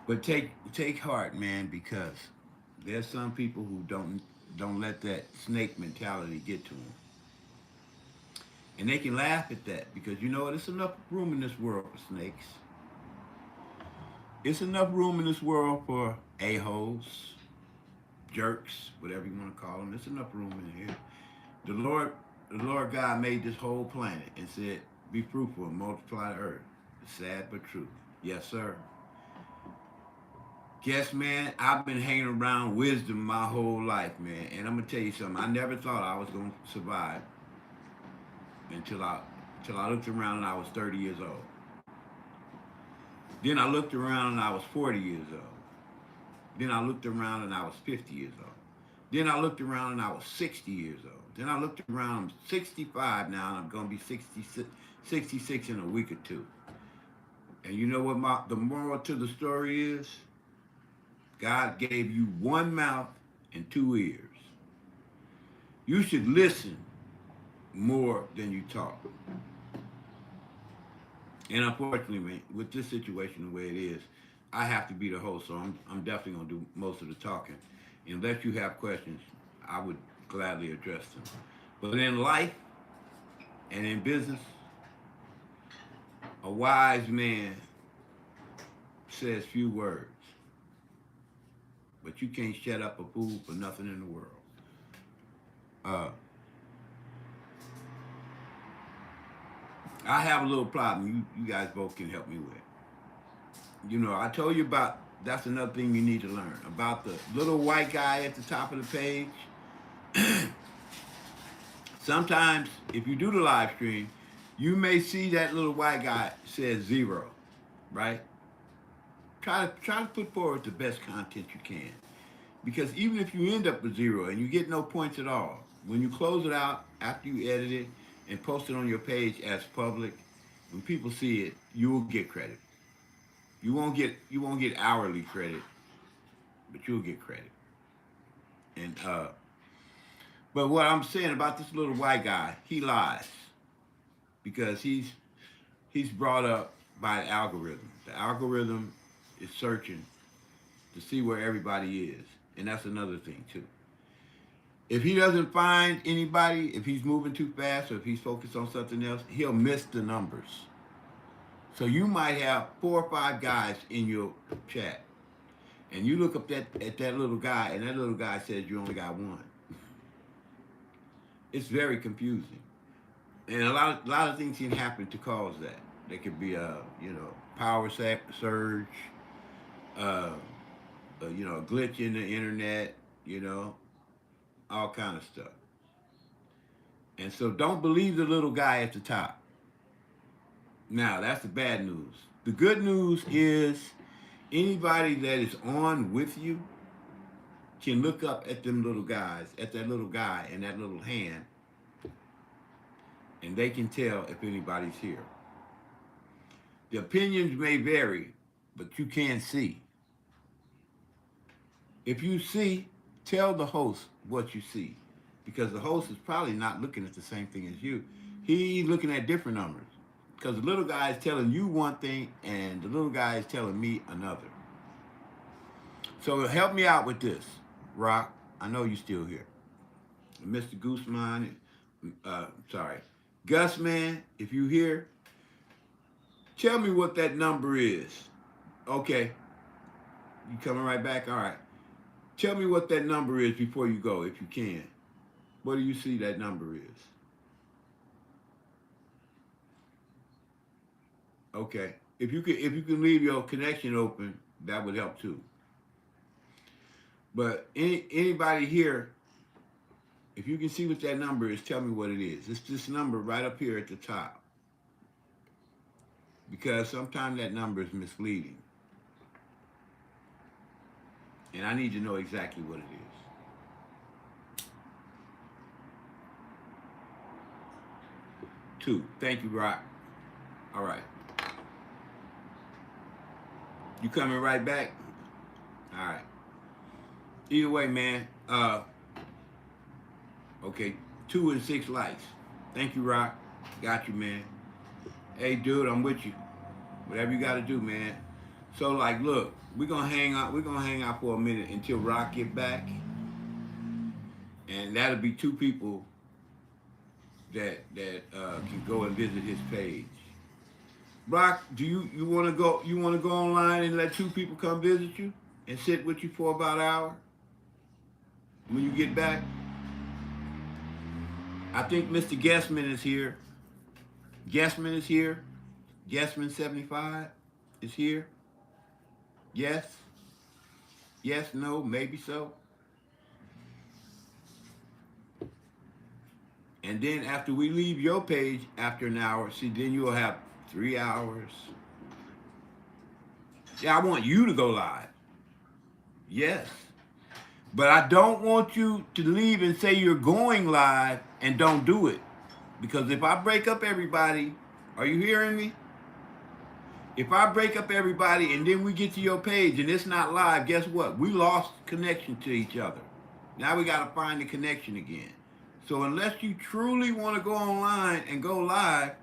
But take heart, man, because there's some people who don't let that snake mentality get to them. And they can laugh at that because you know what? It's enough room in this world for snakes. It's enough room in this world for a-holes, jerks, whatever you want to call them. There's enough room in here. The Lord God made this whole planet and said, be fruitful and multiply the earth. It's sad but true. Yes, sir. Guess, man, I've been hanging around wisdom my whole life, man. And I'm going to tell you something. I never thought I was going to survive until I looked around and I was 30 years old. Then I looked around and I was 40 years old. Then I looked around and I was 50 years old. Then I looked around and I was 60 years old. Then I looked around, I'm 65 now, and I'm going to be 66 in a week or two. And you know what the moral to the story is? God gave you one mouth and two ears. You should listen more than you talk. And unfortunately, man, with this situation the way it is, I have to be the host, so I'm definitely gonna do most of the talking. Unless you have questions, I would gladly address them. But in life and in business, a wise man says few words, but you can't shut up a fool for nothing in the world. Uh, I have a little problem you guys both can help me with. You know, I told you about, that's another thing you need to learn about the little white guy at the top of the page. Sometimes, if you do the live stream, you may see that little white guy says 0, right? Try to put forward the best content you can, because even if you end up with 0 and you get no points at all, when you close it out after you edit it and post it on your page as public, when people see it, you will get credit. You won't get hourly credit, but you'll get credit. And but what I'm saying about this little white guy, he lies because he's brought up by the algorithm. The algorithm is searching to see where everybody is, and that's another thing too. If he doesn't find anybody, if he's moving too fast or if he's focused on something else, he'll miss the numbers. So you might have 4 or 5 guys in your chat, and you look up at that little guy, and that little guy says you only got 1. It's very confusing, and a lot of things can happen to cause that. There could be a power surge, uh, a glitch in the internet, all kind of stuff. And so don't believe the little guy at the top. Now, that's the bad news. The good news is anybody that is on with you can look up at them little guys, at that little guy and that little hand, and they can tell if anybody's here. The opinions may vary, but you can see. If you see, tell the host what you see, because the host is probably not looking at the same thing as you. He's looking at different numbers, because the little guy is telling you one thing and the little guy is telling me another. So help me out with this, Rock. I know you're still here. Mr. Gooseman, Gus, man, if you here, tell me what that number is. Okay. You coming right back? All right. Tell me what that number is before you go, if you can. What do you see that number is? Okay. If you can leave your connection open, that would help too. But anybody here, if you can see what that number is, tell me what it is. It's this number right up here at the top. Because sometimes that number is misleading. And I need to know exactly what it is. 2. Thank you, Rock. All right. You coming right back? All right. Either way, man. Okay. 2 and 6 likes. Thank you, Rock. Got you, man. Hey, dude, I'm with you. Whatever you got to do, man. So, like, look, we're gonna hang out. We're gonna hang out for a minute until Rock get back, and that'll be 2 people that can go and visit his page. Rock, do you want to go? You want to go online and let 2 people come visit you and sit with you for about an hour when you get back? I think Mr. Guessman is here. Guessman is here. Guessman 75 is here. Yes? Yes, no, maybe so. And then after we leave your page after an hour, see, then you'll have 3 hours. Yeah, I want you to go live. Yes. But I don't want you to leave and say you're going live and don't do it. Because if I break up everybody, are you hearing me? If I break up everybody and then we get to your page and it's not live, guess what? We lost connection to each other. Now we got to find the connection again. So unless you truly want to go online and go live,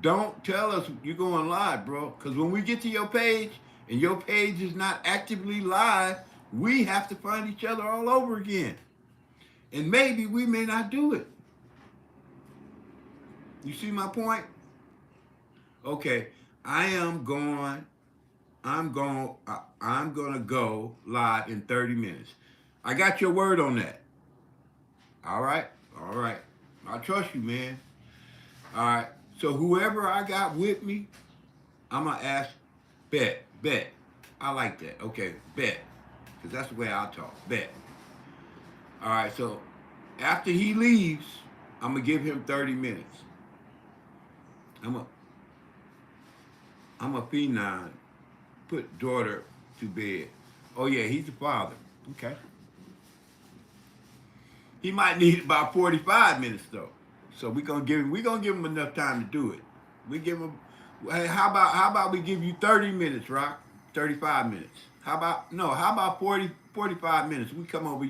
don't tell us you're going live, bro. Because when we get to your page and your page is not actively live, we have to find each other all over again. And maybe we may not do it. You see my point? Okay, I am going. I'm going to go live in 30 minutes. I got your word on that. All right, all right. I trust you, man. All right. So whoever I got with me, I'm gonna ask. Bet. I like that. Okay, bet. Because that's the way I talk. Bet. All right. So after he leaves, I'm gonna give him 30 minutes. I'm a I'm a phenom. Put daughter to bed. Oh yeah, he's the father. Okay. He might need about 45 minutes though. So we're gonna give him enough time to do it. We give him. Hey, how about we give you 30 minutes, Rock? 35 minutes. How about no? How about 45 minutes? We come over.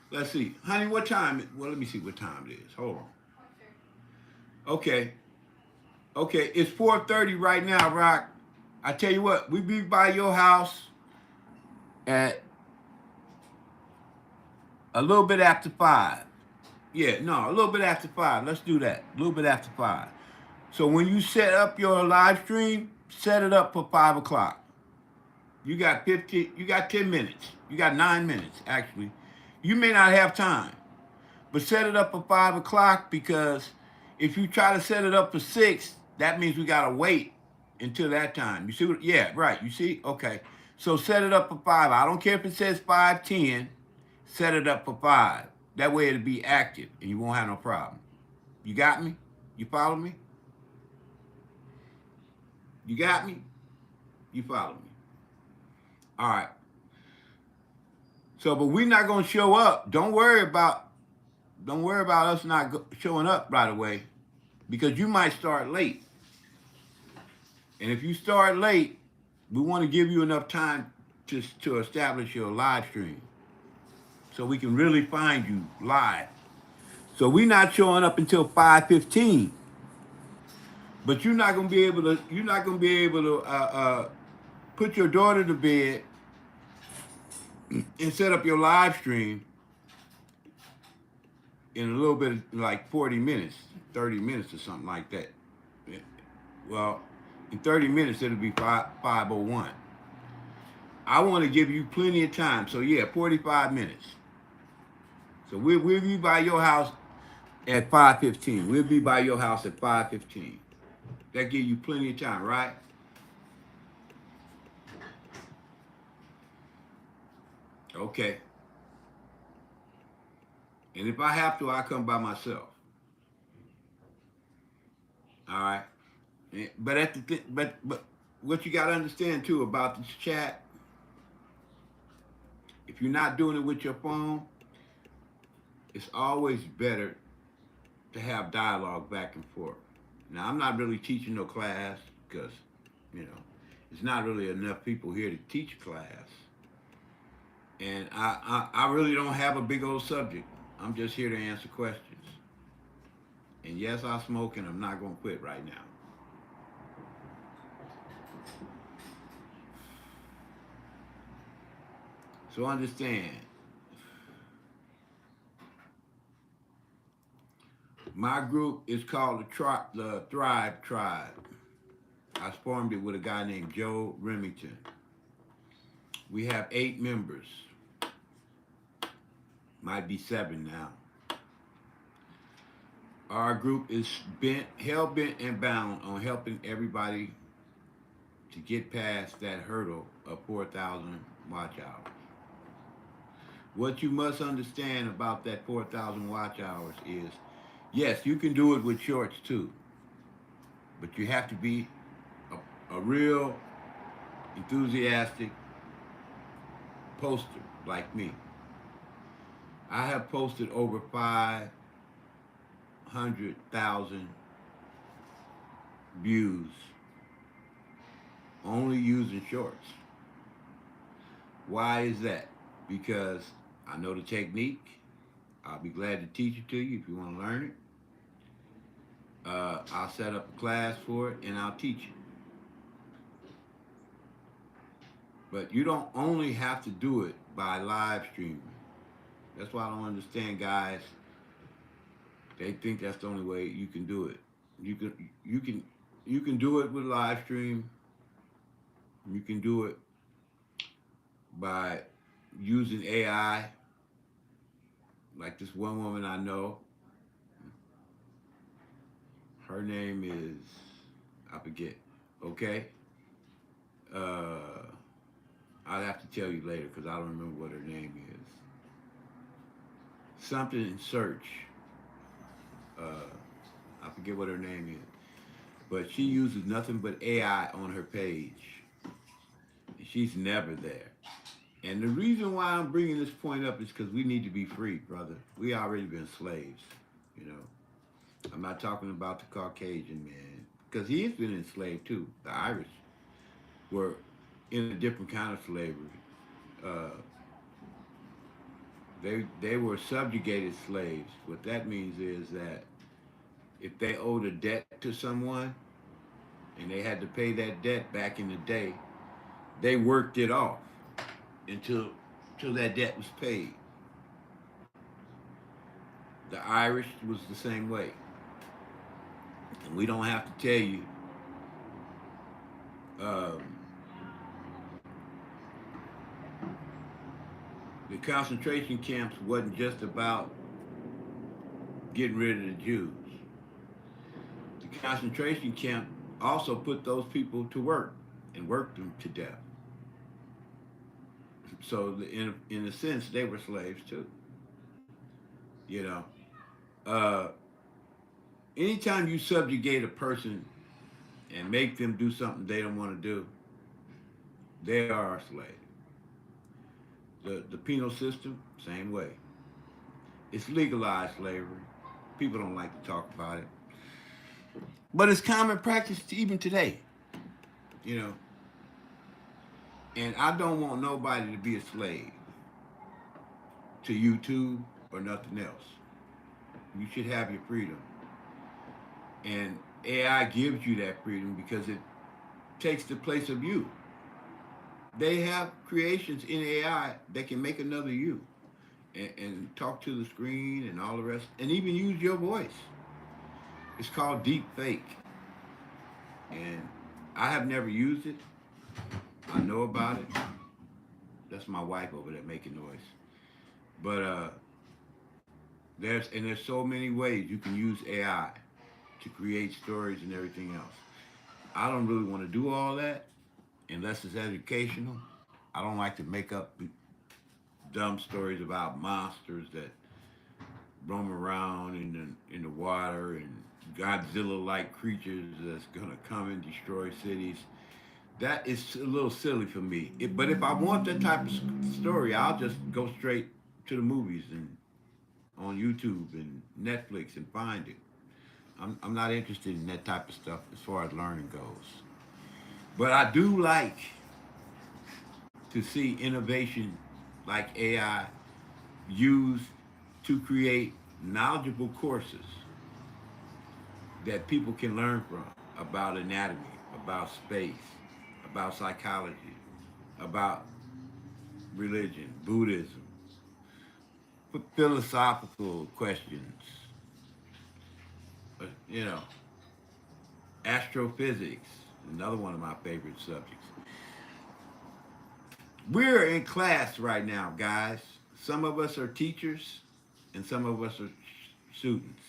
Let's see, honey. What time? Well, let me see what time it is. Hold on. Okay. Okay. It's 4:30 right now, Rock. I tell you what, we be by your house at a little bit after 5. Yeah, no, a little bit after 5. Let's do that. A little bit after 5. So when you set up your live stream, set it up for 5 o'clock. You got 15. You got 10 minutes. You got 9 minutes actually. You may not have time, but set it up for 5 o'clock because if you try to set it up for 6, that means we gotta wait until that time. You see what? Yeah, right. You see? Okay. So set it up for 5. I don't care if it says 5:10. Set it up for 5. That way it'll be active and you won't have no problem. You got me? You follow me? You got me? You follow me? All right. So, but we're not gonna show up. Don't worry about us not showing up right away, because you might start late. And if you start late, we want to give you enough time to establish your live stream, so we can really find you live. So we're not showing up until 5:15. But you're not gonna be able to put your daughter to bed and set up your live stream in a little bit, like 40 minutes, 30 minutes or something like that. Well, in 30 minutes it'll be 5:01. I want to give you plenty of time. So yeah, 45 minutes. So we'll be by your house at 5:15. We'll be by your house at 5:15. That gives you plenty of time, right? Okay. And if I have to, I come by myself. All right. But but what you got to understand too about this chat, if you're not doing it with your phone, it's always better to have dialogue back and forth. Now, I'm not really teaching no class because, you know, it's not really enough people here to teach class. And I really don't have a big old subject. I'm just here to answer questions. And yes, I smoke and I'm not going to quit right now. So understand, my group is called the Thrive Tribe. I formed it with a guy named Joe Remington. We have 8 members. Might be 7 now. Our group is hell bent and bound on helping everybody to get past that hurdle of 4,000 watch hours. What you must understand about that 4,000 watch hours is, yes, you can do it with shorts too, but you have to be a real enthusiastic poster like me. I have posted over 500,000 views only using shorts. Why is that? Because I know the technique, I'll be glad to teach it to you if you want to learn it. I'll set up a class for it and I'll teach it. But you don't only have to do it by live streaming. That's why I don't understand guys. They think that's the only way you can do it. You can you can you can do it with live stream. You can do it by using AI. Like this one woman I know, her name is I forget. Okay, uh, I'll have to tell you later because I don't remember what her name is. Something in search. Uh, I forget what her name is, but she uses nothing but AI on her page. She's never there. And the reason why I'm bringing this point up is because we need to be free, brother. We already been slaves, you know. I'm not talking about the Caucasian man because he has been enslaved too. The Irish were in a different kind of slavery. Uh, they were subjugated slaves. What that means is that if they owed a debt to someone and they had to pay that debt back in the day, they worked it off until that debt was paid. The Irish was the same way. And we don't have to tell you um, the concentration camps wasn't just about getting rid of the Jews. The concentration camp also put those people to work and worked them to death. So in a sense, they were slaves too. You know, uh, anytime you subjugate a person and make them do something they don't want to do, they are a slave. The penal system, same way. It's legalized slavery. People don't like to talk about it, but it's common practice even today. You know, and I don't want nobody to be a slave to YouTube or nothing else. You should have your freedom, and AI gives you that freedom because it takes the place of you. They have creations in AI that can make another you and talk to the screen and all the rest, and even use your voice. It's called deep fake, and I have never used it. I know about it. That's my wife over there making noise. But there's so many ways you can use AI to create stories and everything else. I don't really want to do all that unless it's educational. I don't like to make up dumb stories about monsters that roam around in the water and Godzilla-like creatures that's gonna come and destroy cities. That is a little silly for me. But if I want that type of story, I'll just go straight to the movies and on YouTube and Netflix and find it. I'm not interested in that type of stuff as far as learning goes. But I do like to see innovation like AI used to create knowledgeable courses that people can learn from about anatomy, about space, about psychology, about religion, Buddhism, philosophical questions, you know, astrophysics, another one of my favorite subjects. We're in class right now, guys. Some of us are teachers and some of us are students.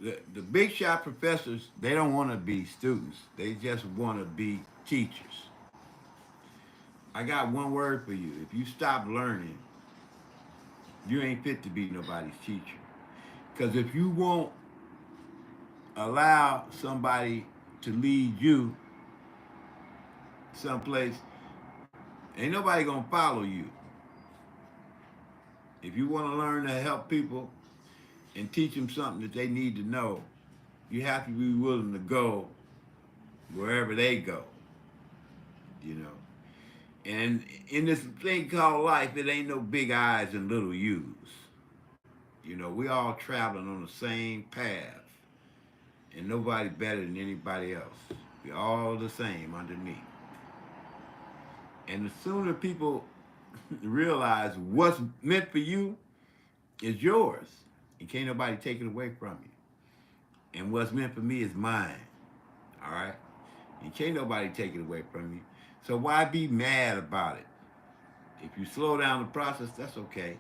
The big shot professors, they don't want to be students. They just want to be teachers. I got one word for you. If you stop learning, you ain't fit to be nobody's teacher. Because if you won't allow somebody to lead you someplace, ain't nobody gonna follow you. If you want to learn to help people and teach them something that they need to know, you have to be willing to go wherever they go, you know. And in this thing called life, it ain't no big I's and little U's. You know, we all traveling on the same path, and nobody better than anybody else. We all the same underneath. And the sooner people realize what's meant for you is yours, and can't nobody take it away from you. And what's meant for me is mine. All right, and can't nobody take it away from you. So why be mad about it? If you slow down the process, that's okay.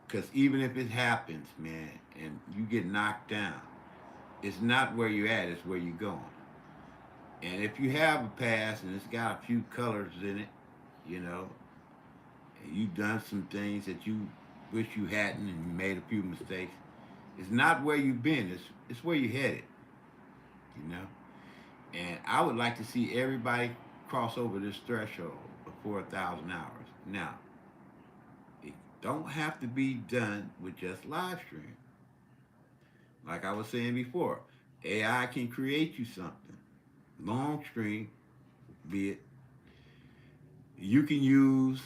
Because even if it happens, man, and you get knocked down, it's not where you're at, it's where you're going. And if you have a past and it's got a few colors in it, you know, and you've done some things that you wish you hadn't and you made a few mistakes, it's not where you've been, it's where you're headed, you know. And I would like to see everybody cross over this threshold of 4,000 hours. Now, it don't have to be done with just live stream. Like I was saying before, AI can create you something. Long stream, be it. You can use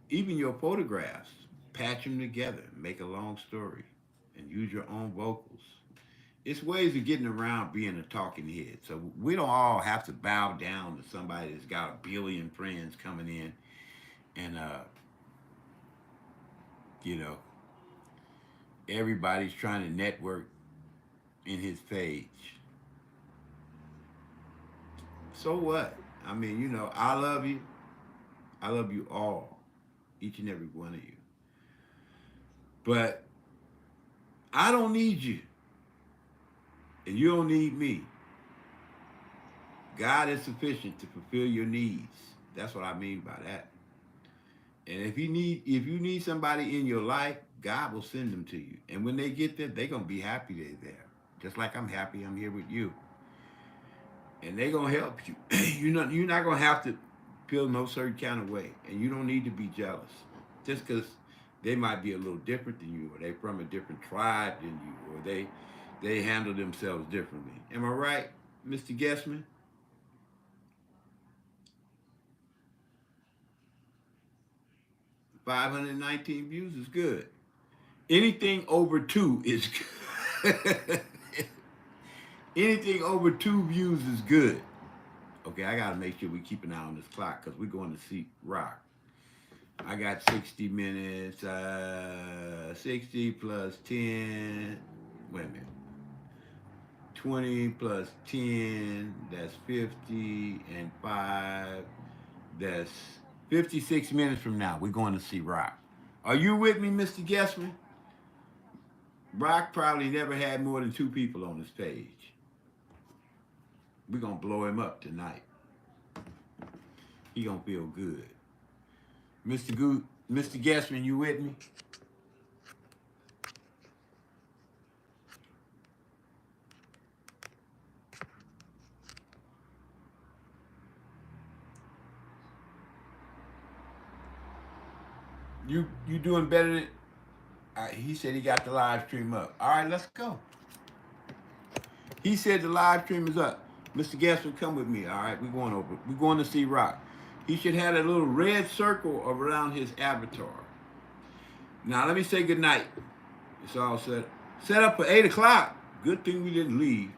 even your photographs, patch them together, make a long story, and use your own vocals. It's ways of getting around being a talking head. So we don't all have to bow down to somebody that's got a billion friends coming in and you know, everybody's trying to network in his page. So what? I mean, you know, I love you. I love you all, each and every one of you. But I don't need you, and you don't need me. God is sufficient to fulfill your needs. That's what I mean by that. And if you need somebody in your life, God will send them to you. And when they get there, they're gonna be happy they're there. Just like I'm happy I'm here with you. And they're gonna help you. You're not gonna have to feel no certain kind of way. And you don't need to be jealous. Just because they might be a little different than you, or they from a different tribe than you, or they handle themselves differently. Am I right, Mr. Guessman? 519 views is good. Anything over two is good. Anything over 2 views is good. Okay, I gotta make sure we keep an eye on this clock because we're going to see Rock. I got 60 minutes, 60 plus 10, wait a minute, 20 plus 10, that's 50, and 5, that's 56 minutes from now, we're going to see Rock. Are you with me, Mr. Guessman? Rock probably never had more than 2 people on his page. We're going to blow him up tonight. He going to feel good. Mr. Guessman, you with me? You doing better than... he said he got the live stream up. All right, let's go. He said the live stream is up. Mr. Guessman, come with me. All right, we're going over. We're going to see Rock. He should have a little red circle around his avatar. Now, let me say good night. It's all set. Set up for 8 o'clock. Good thing we didn't leave.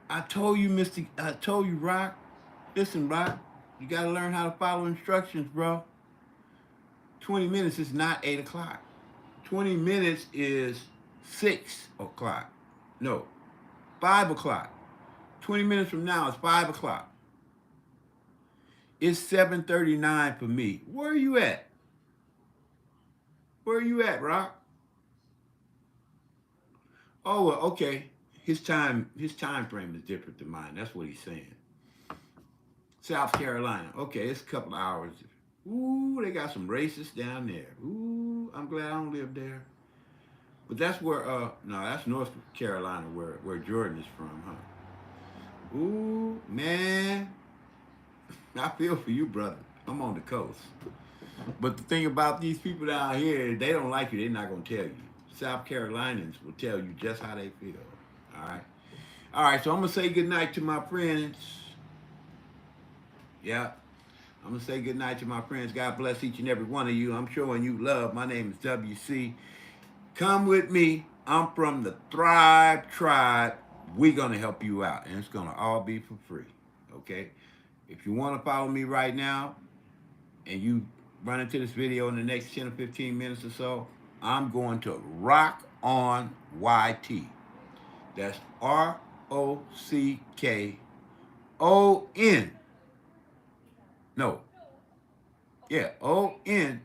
I told you, Rock. Listen, Rock, you got to learn how to follow instructions, bro. 20 minutes is not 8 o'clock. 20 minutes is 6 o'clock. No, 5 o'clock. 20 minutes from now is 5 o'clock. It's 7:39 for me. Where are you at? Where are you at, Rock? Oh, well, okay. His time frame is different than mine. That's what he's saying. South Carolina. Okay, it's a couple of hours. Ooh, they got some racists down there. Ooh, I'm glad I don't live there. But that's where no, that's North Carolina where Jordan is from, huh? Ooh, man. I feel for you, brother. I'm on the coast. But the thing about these people down here, they don't like you, they're not gonna tell you. South Carolinians will tell you just how they feel. All right. All right, so I'm gonna say goodnight to my friends. Yeah. I'm going to say good night to my friends. God bless each and every one of you. I'm showing you love. My name is W.C. Come with me. I'm from the Thrive Tribe. We're going to help you out, and it's going to all be for free. Okay? If you want to follow me right now and you run into this video in the next 10 or 15 minutes or so, I'm going to Rock On YT. That's ROCKON. No. Yeah, ONTY.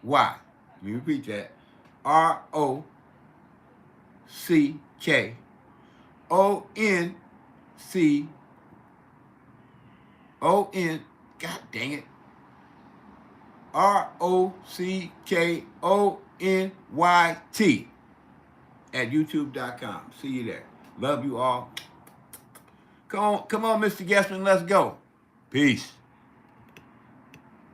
Let me repeat that. ROCKONCON. God dang it. ROCKONYT at YouTube.com. See you there. Love you all. Come on, Mr. Guestman, let's go. Peace.